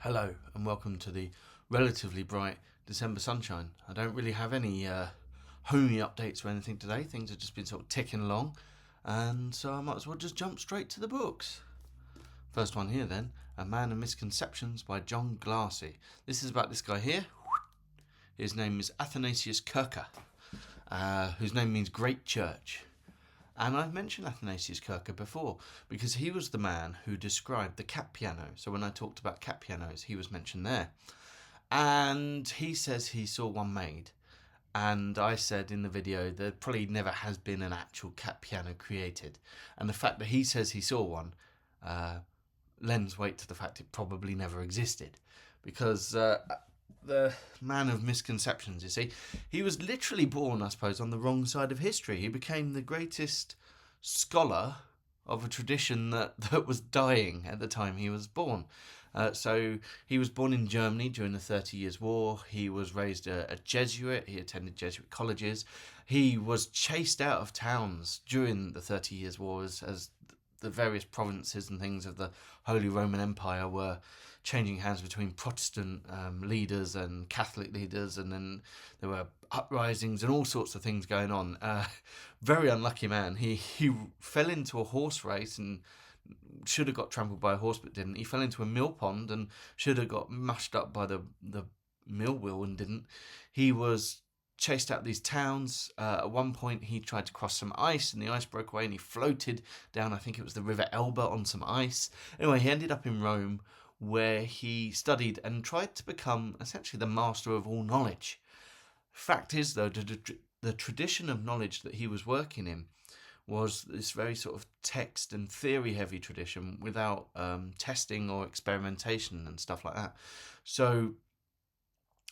Hello and welcome to the relatively bright December sunshine. I don't really have any homey updates or anything today. Things have just been sort of ticking along, and so I might as well just jump straight to the books. First one here then, A Man of Misconceptions by John Glassie. This is about this guy here. His name is Athanasius Kircher, whose name means Great Church. And I've mentioned Athanasius Kircher before because he was the man who described the cat piano. So when I talked about cat pianos, he was mentioned there. And he says he saw one made. And I said in the video there probably never has been an actual cat piano created. And the fact that he says he saw one lends weight to the fact it probably never existed. Because the man of misconceptions, you see, he was literally born, I suppose, on the wrong side of history. He became the greatest scholar of a tradition that was dying at the time he was born. So he was born in Germany during the 30 Years' War. He was raised a Jesuit. He attended Jesuit colleges. He was chased out of towns during the 30 Years' War as the various provinces and things of the Holy Roman Empire were changing hands between Protestant leaders and Catholic leaders, and then there were uprisings and all sorts of things going on. Very unlucky man. He fell into a horse race and should have got trampled by a horse but didn't. He fell into a mill pond and should have got mushed up by the mill wheel and didn't. He was chased out of these towns. At one point he tried to cross some ice and the ice broke away and he floated down, I think it was the River Elbe, on some ice. Anyway, he ended up in Rome, where he studied and tried to become essentially the master of all knowledge. Fact is, though, the tradition of knowledge that he was working in was this very sort of text and theory heavy tradition without testing or experimentation and stuff like that. So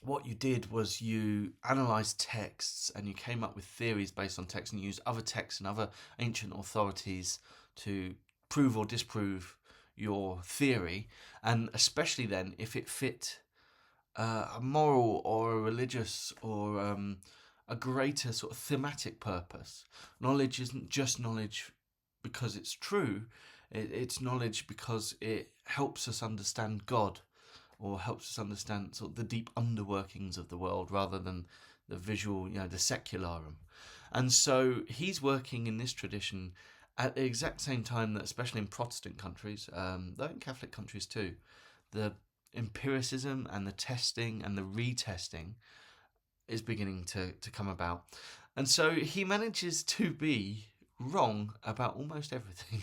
what you did was you analysed texts and you came up with theories based on text, and you used other texts and other ancient authorities to prove or disprove your theory, and especially then if it fit a moral or a religious or a greater sort of thematic purpose. Knowledge isn't just knowledge because it's true, it's knowledge because it helps us understand God, or helps us understand sort of the deep underworkings of the world rather than the visual, the secularum. And so he's working in this tradition at the exact same time that, especially in Protestant countries, though in Catholic countries too, the empiricism and the testing and the retesting is beginning to come about. And so he manages to be wrong about almost everything.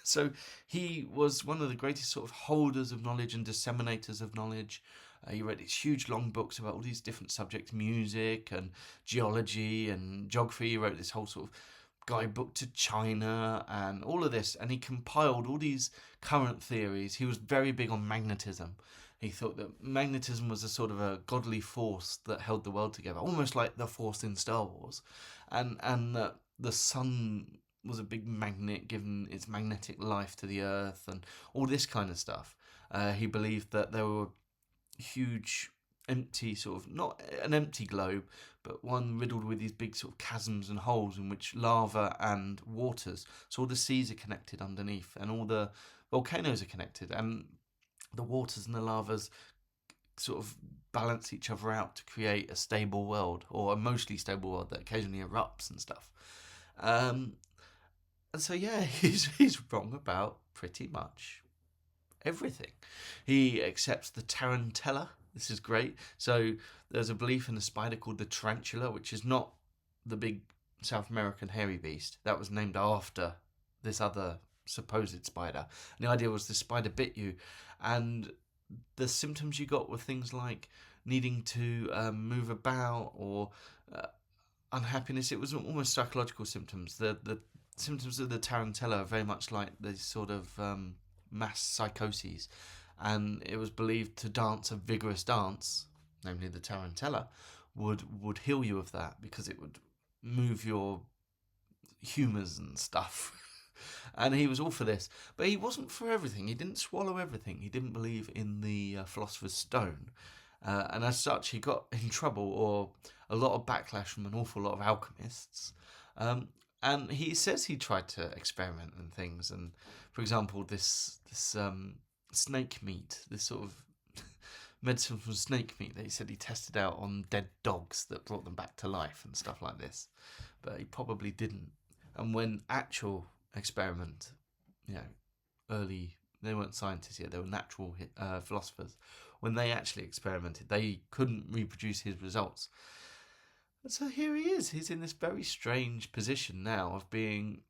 So he was one of the greatest sort of holders of knowledge and disseminators of knowledge. He wrote these huge long books about all these different subjects, music and geology and geography. He wrote this whole sort of guidebook to China and all of this, and he compiled all these current theories. He was very big on magnetism. He thought that magnetism was a sort of a godly force that held the world together, almost like the force in Star Wars, and that the sun was a big magnet, given its magnetic life to the earth and all this kind of stuff. He believed that there were huge empty sort of, not an empty globe, but one riddled with these big sort of chasms and holes in which lava and waters, so all the seas are connected underneath and all the volcanoes are connected, and the waters and the lavas sort of balance each other out to create a stable world, or a mostly stable world that occasionally erupts and stuff. And so he's wrong about pretty much everything. He accepts the tarantella. This is great. So there's a belief in a spider called the tarantula, which is not the big South American hairy beast. That was named after this other supposed spider. And the idea was the spider bit you, and the symptoms you got were things like needing to move about, or unhappiness. It was almost psychological symptoms. The symptoms of the tarantella are very much like these sort of mass psychoses, and it was believed to dance a vigorous dance, namely the tarantella, would heal you of that, because it would move your humours and stuff. And he was all for this, but he wasn't for everything. He didn't swallow everything. He didn't believe in the philosopher's stone, and as such he got in trouble, or a lot of backlash from an awful lot of alchemists. And he says he tried to experiment and things, and for example this snake meat, this sort of medicine from snake meat that he said he tested out on dead dogs that brought them back to life and stuff like this. But he probably didn't. And when actual experiment, early, they weren't scientists yet, they were natural philosophers. When they actually experimented, they couldn't reproduce his results. And so here he is. He's in this very strange position now of being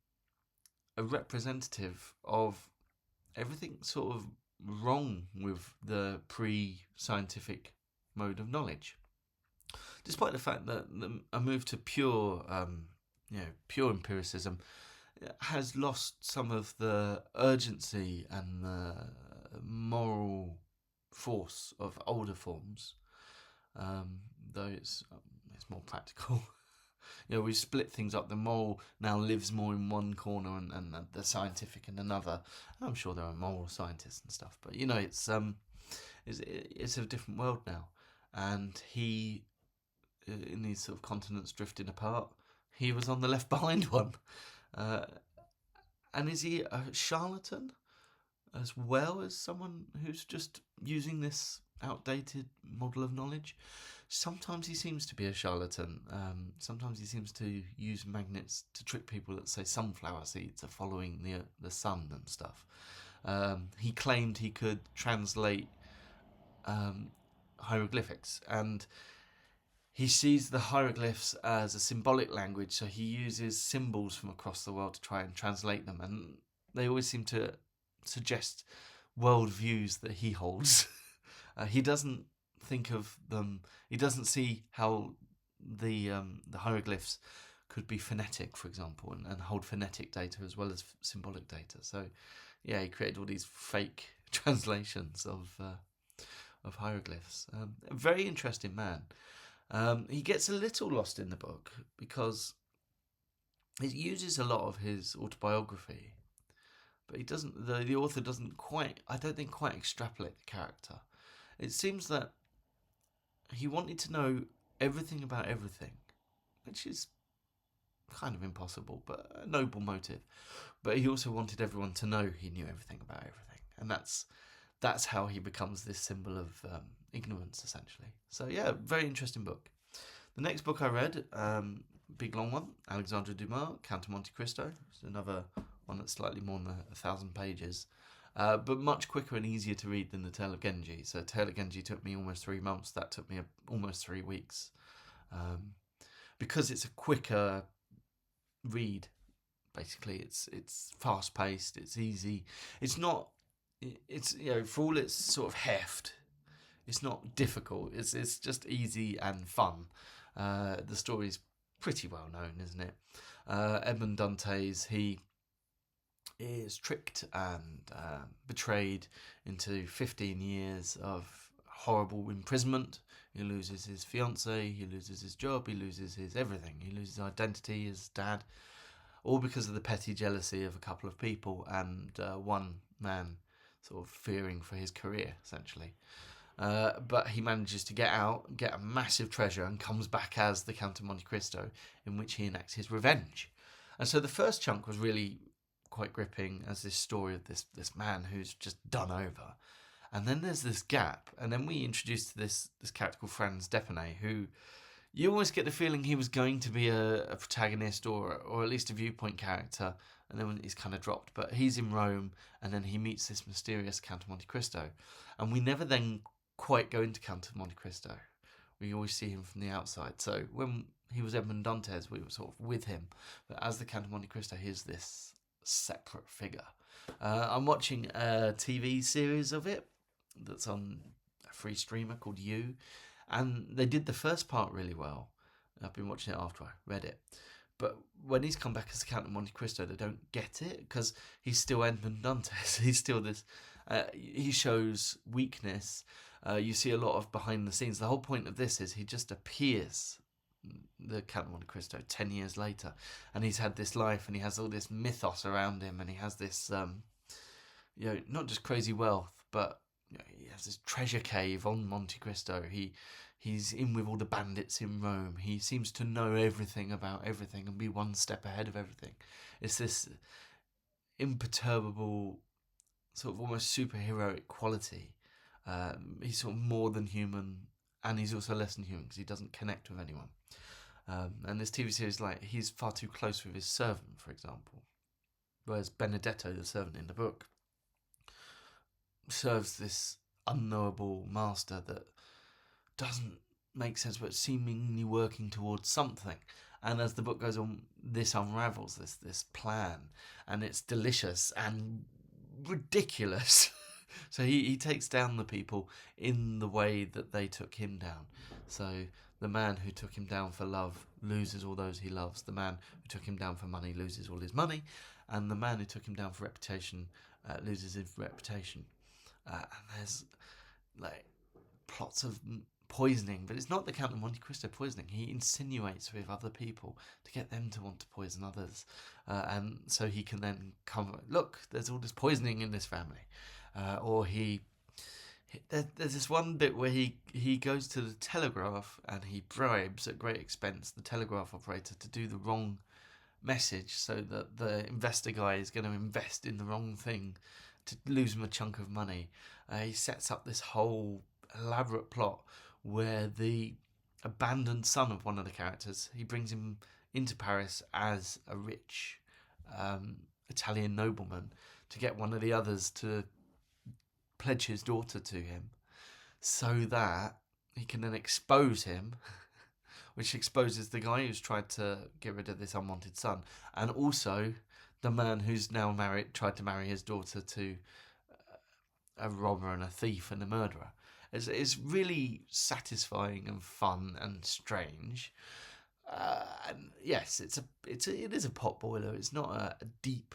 a representative of everything sort of wrong with the pre-scientific mode of knowledge. Despite the fact that a move to pure empiricism has lost some of the urgency and the moral force of older forms, though it's more practical. We split things up. The moral now lives more in one corner and the scientific in another. And I'm sure there are moral scientists and stuff, but it's a different world now. And he, in these sort of continents drifting apart, he was on the left behind one. And is he a charlatan as well as someone who's just using this outdated model of knowledge? Sometimes he seems to be a charlatan. Sometimes he seems to use magnets to trick people that say sunflower seeds are following the sun and stuff. He claimed he could translate hieroglyphics, and he sees the hieroglyphs as a symbolic language, so he uses symbols from across the world to try and translate them, and they always seem to suggest worldviews that he holds. He doesn't think of them. He doesn't see how the hieroglyphs could be phonetic, for example, and hold phonetic data as well as symbolic data. So, yeah, he created all these fake translations of hieroglyphs. A very interesting man. He gets a little lost in the book because he uses a lot of his autobiography, but he doesn't. The author doesn't quite, I don't think, quite extrapolate the character. It seems that he wanted to know everything about everything, which is kind of impossible, but a noble motive. But he also wanted everyone to know he knew everything about everything, and that's how he becomes this symbol of ignorance, essentially. So yeah, very interesting book. The next book I read, big long one, Alexandre Dumas, Count of Monte Cristo. It's another one that's slightly more than 1,000 pages. But much quicker and easier to read than The Tale of Genji. So Tale of Genji took me almost 3 months. That took me almost 3 weeks. Because it's a quicker read, basically. It's fast-paced, it's easy. It's not, for all its sort of heft, it's not difficult. It's just easy and fun. The story's pretty well known, isn't it? Edmond Dantes, he is tricked and betrayed into 15 years of horrible imprisonment. He loses his fiancée, he loses his job, he loses his everything. He loses identity, his dad, all because of the petty jealousy of a couple of people and one man sort of fearing for his career, essentially. But he manages to get out, get a massive treasure, and comes back as the Count of Monte Cristo, in which he enacts his revenge. And so the first chunk was really quite gripping as this story of this man who's just done over. And then there's this gap, and then we introduced this character called Franz Deppenay, who you always get the feeling he was going to be a protagonist or at least a viewpoint character, and then he's kind of dropped. But he's in Rome, and then he meets this mysterious Count of Monte Cristo, and we never then quite go into Count of Monte Cristo. We always see him from the outside. So when he was Edmond Dantes, we were sort of with him, but as the Count of Monte Cristo, he's this separate figure. I'm watching a TV series of it that's on a free streamer called You, and they did the first part really well. I've been watching it after I read it, but when he's come back as the Count of Monte Cristo, they don't get it because he's still Edmond Dantes. He's still this. He shows weakness. You see a lot of behind the scenes. The whole point of this is he just appears, the Count of Monte Cristo, 10 years later, and he's had this life, and he has all this mythos around him, and he has this, not just crazy wealth, but he has this treasure cave on Monte Cristo. He's in with all the bandits in Rome. He seems to know everything about everything and be one step ahead of everything. It's this imperturbable sort of almost superheroic quality. He's sort of more than human, and he's also less than human because he doesn't connect with anyone. And this TV series, like, he's far too close with his servant, for example. Whereas Benedetto, the servant in the book, serves this unknowable master that doesn't make sense, but seemingly working towards something. And as the book goes on, this unravels this plan, and it's delicious and ridiculous. So he takes down the people in the way that they took him down. So the man who took him down for love loses all those he loves. The man who took him down for money loses all his money. And the man who took him down for reputation loses his reputation. And there's like plots of poisoning, but it's not the Count of Monte Cristo poisoning. He insinuates with other people to get them to want to poison others, and so he can then come, look, there's all this poisoning in this family. Or there's this one bit where he goes to the telegraph and he bribes at great expense the telegraph operator to do the wrong message, so that the investor guy is going to invest in the wrong thing to lose him a chunk of money. He sets up this whole elaborate plot where the abandoned son of one of the characters, he brings him into Paris as a rich Italian nobleman to get one of the others to pledge his daughter to him, so that he can then expose him, which exposes the guy who's tried to get rid of this unwanted son, and also the man who's now tried to marry his daughter to a robber and a thief and a murderer. It's really satisfying and fun and strange. And yes, it is a potboiler. It's not a deep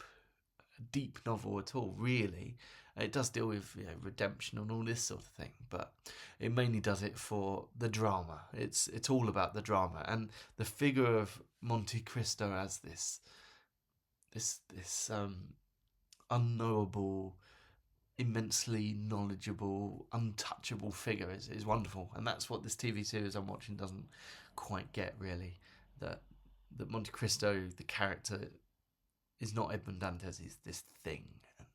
novel at all, really. It does deal with redemption and all this sort of thing, but it mainly does it for the drama. It's all about the drama, and the figure of Monte Cristo as this unknowable, immensely knowledgeable, untouchable figure is wonderful, and that's what this TV series I'm watching doesn't quite get, really. That Monte Cristo, the character, is not Edmond Dantes. He's this thing, and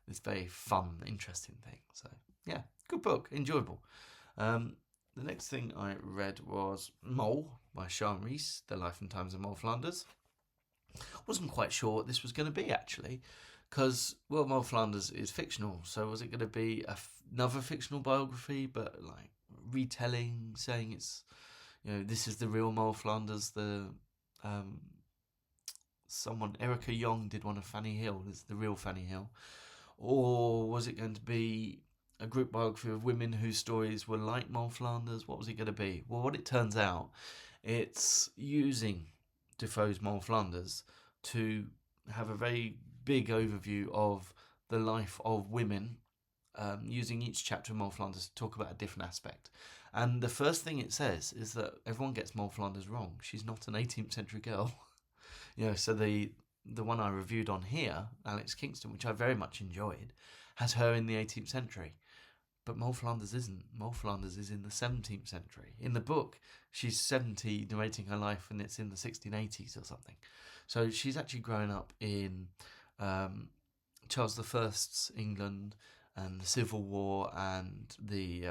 this very fun, interesting thing. So yeah, good book, enjoyable. The next thing I read was Moll by Siân Rees, The Life and Times of Moll Flanders. Wasn't quite sure what this was going to be, actually, because, well, Moll Flanders is fictional, so was it going to be another fictional biography, but like retelling, saying it's, this is the real Moll Flanders? Erica Young did one of Fanny Hill, this is the real Fanny Hill. Or was it going to be a group biography of women whose stories were like Moll Flanders? What was it going to be? Well, what it turns out, it's using Defoe's Moll Flanders to have a very big overview of the life of women, using each chapter of Moll Flanders to talk about a different aspect. And the first thing it says is that everyone gets Moll Flanders wrong. She's not an 18th century girl. So the one I reviewed on here, Alex Kingston, which I very much enjoyed, has her in the 18th century. But Moll Flanders isn't. Moll Flanders is in the 17th century. In the book, she's 70 narrating her life, and it's in the 1680s or something. So she's actually grown up in Charles I's England and the Civil War and the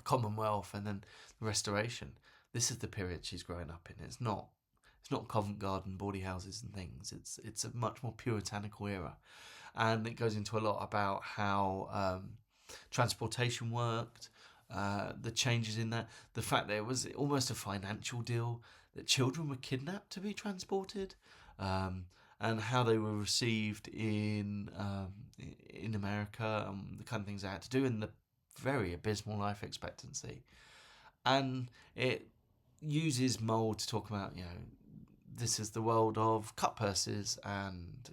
Commonwealth and then the Restoration. This is the period she's growing up in. It's not Covent Garden, bawdy houses and things. It's a much more puritanical era. And it goes into a lot about how transportation worked, the changes in that, the fact that it was almost a financial deal, that children were kidnapped to be transported, and how they were received in America, and the kind of things they had to do, and the very abysmal life expectancy. And it uses Moll to talk about, this is the world of cut purses, and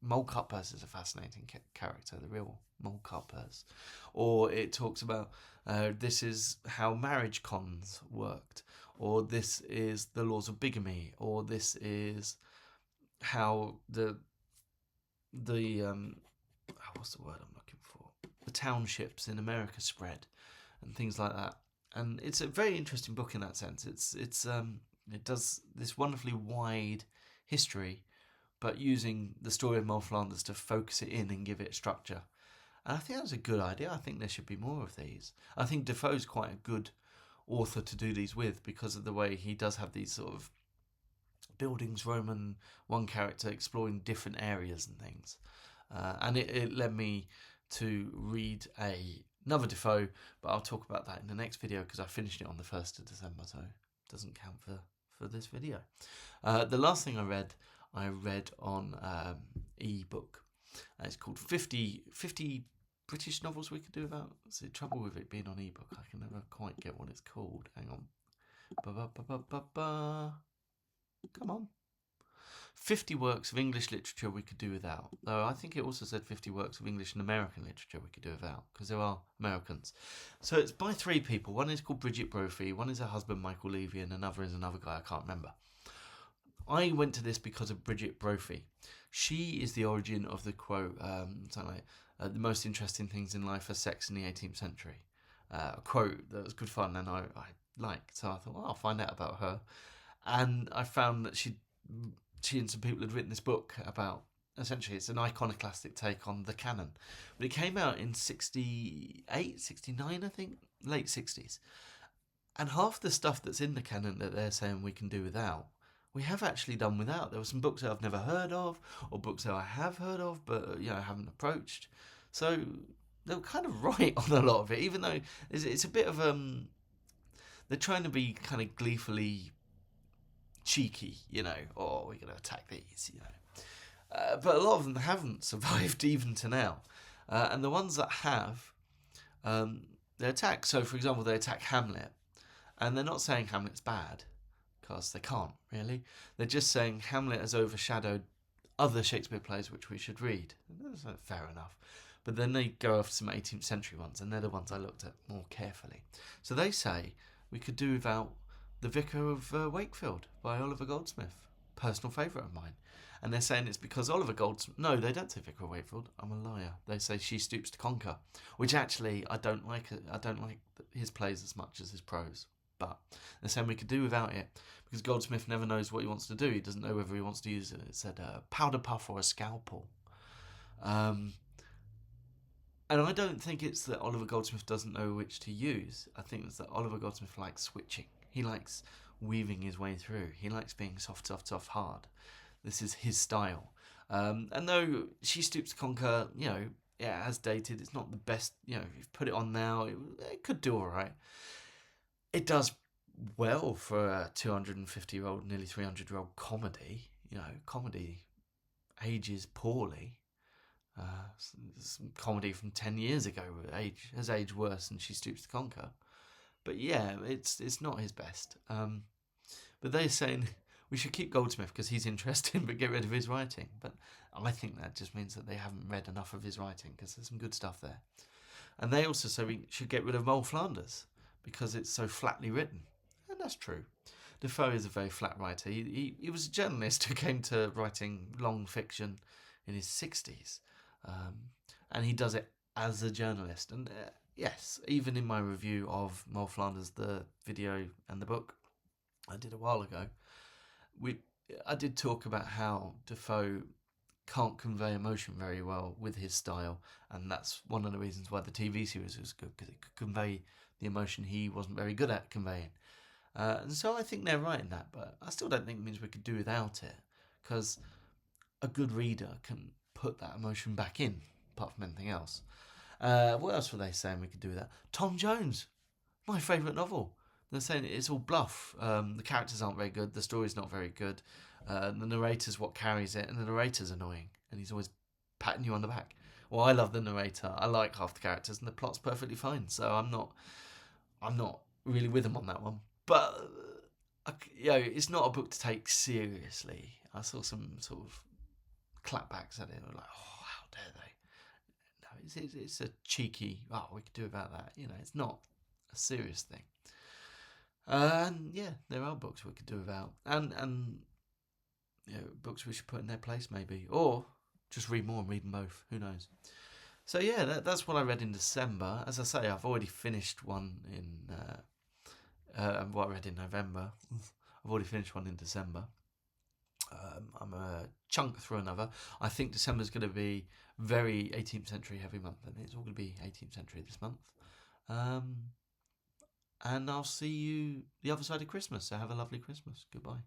Moll cut purse is a fascinating character, the real Moll cut purse. Or it talks about this is how marriage cons worked, or this is the laws of bigamy, or this is how the what's the word I'm looking for? The townships in America spread, and things like that. And it's a very interesting book in that sense. It does this wonderfully wide history but using the story of Moll Flanders to focus it in and give it structure. And I think that's a good idea. I think there should be more of these. I think Defoe's quite a good author to do these with because of the way he does have these sort of buildings, Roman, one character exploring different areas and things. And it led me to read another Defoe, but I'll talk about that in the next video because I finished it on the 1st of December, so it doesn't count for this video. The last thing I read on ebook. It's called 50 British novels we could do about. It's the trouble with it being on ebook. I can never quite get what it's called. Hang on. Come on. 50 works of English literature we could do without. Though I think it also said 50 works of English and American literature we could do without, because there are Americans. So it's by 3 people. One is called Brigid Brophy, one is her husband Michael Levey, and another is another guy I can't remember. I went to this because of Brigid Brophy. She is the origin of the quote, something like, the most interesting things in life are sex in the 18th century. A quote that was good fun and I liked. So I thought, well, I'll find out about her. And I found that she and some people had written this book about, essentially it's an iconoclastic take on the canon. But it came out in 68, 69, I think, late 60s. And half the stuff that's in the canon that they're saying we can do without, we have actually done without. There were some books that I've never heard of, or books that I have heard of, but I haven't approached. So they were kind of right on a lot of it, even though it's a bit of they're trying to be kind of gleefully cheeky, or we're going to attack these, but a lot of them haven't survived even to now, and the ones that have, they attack. So, for example, they attack Hamlet, and they're not saying Hamlet's bad, because they can't really. They're just saying Hamlet has overshadowed other Shakespeare plays which we should read. That's fair enough. But then they go off some 18th century ones, and they're the ones I looked at more carefully. So they say we could do without The Vicar of Wakefield by Oliver Goldsmith, personal favourite of mine. And they're saying it's because Oliver Goldsmith... No, they don't say Vicar of Wakefield. I'm a liar. They say She Stoops to Conquer, which actually I don't like. I don't like his plays as much as his prose. But they're saying we could do without it because Goldsmith never knows what he wants to do. He doesn't know whether he wants to use it. It said a powder puff or a scalpel. And I don't think it's that Oliver Goldsmith doesn't know which to use. I think it's that Oliver Goldsmith likes switching. He likes weaving his way through. He likes being soft, soft, soft, hard. This is his style. And though She Stoops to Conquer, it has dated. It's not the best. If you put it on now, it could do all right. It does well for a 250-year-old, nearly 300-year-old comedy. Comedy ages poorly. Some comedy from 10 years ago has aged worse than She Stoops to Conquer. But yeah, it's not his best. But they're saying we should keep Goldsmith because he's interesting, but get rid of his writing. But I think that just means that they haven't read enough of his writing because there's some good stuff there. And they also say we should get rid of Moll Flanders because it's so flatly written. And that's true. Defoe is a very flat writer. He was a journalist who came to writing long fiction in his 60s. And he does it as a journalist. And yes, even in my review of Moll Flanders, the video and the book I did a while ago, I did talk about how Defoe can't convey emotion very well with his style, and that's one of the reasons why the TV series was good, because it could convey the emotion he wasn't very good at conveying. And so I think they're right in that, but I still don't think it means we could do without it, because a good reader can put that emotion back in, apart from anything else. What else were they saying we could do with that? Tom Jones, my favourite novel. They're saying it's all bluff. The characters aren't very good. The story's not very good. The narrator's what carries it, and the narrator's annoying, and he's always patting you on the back. Well, I love the narrator. I like half the characters, and the plot's perfectly fine. So I'm not really with him on that one. But it's not a book to take seriously. I saw some sort of clapbacks at it. Like, oh, how dare they? No, it's a cheeky. Oh, we could do about that. It's not a serious thing. And yeah, there are books we could do without, and books we should put in their place maybe, or just read more and read them both. Who knows? So yeah, that's what I read in December. As I say, I've already finished one in what I read in November. I've already finished one in December. I'm a chunk through another. I think December's going to be very 18th century heavy month, and it's all going to be 18th century this month. And I'll see you the other side of Christmas. So have a lovely Christmas. Goodbye.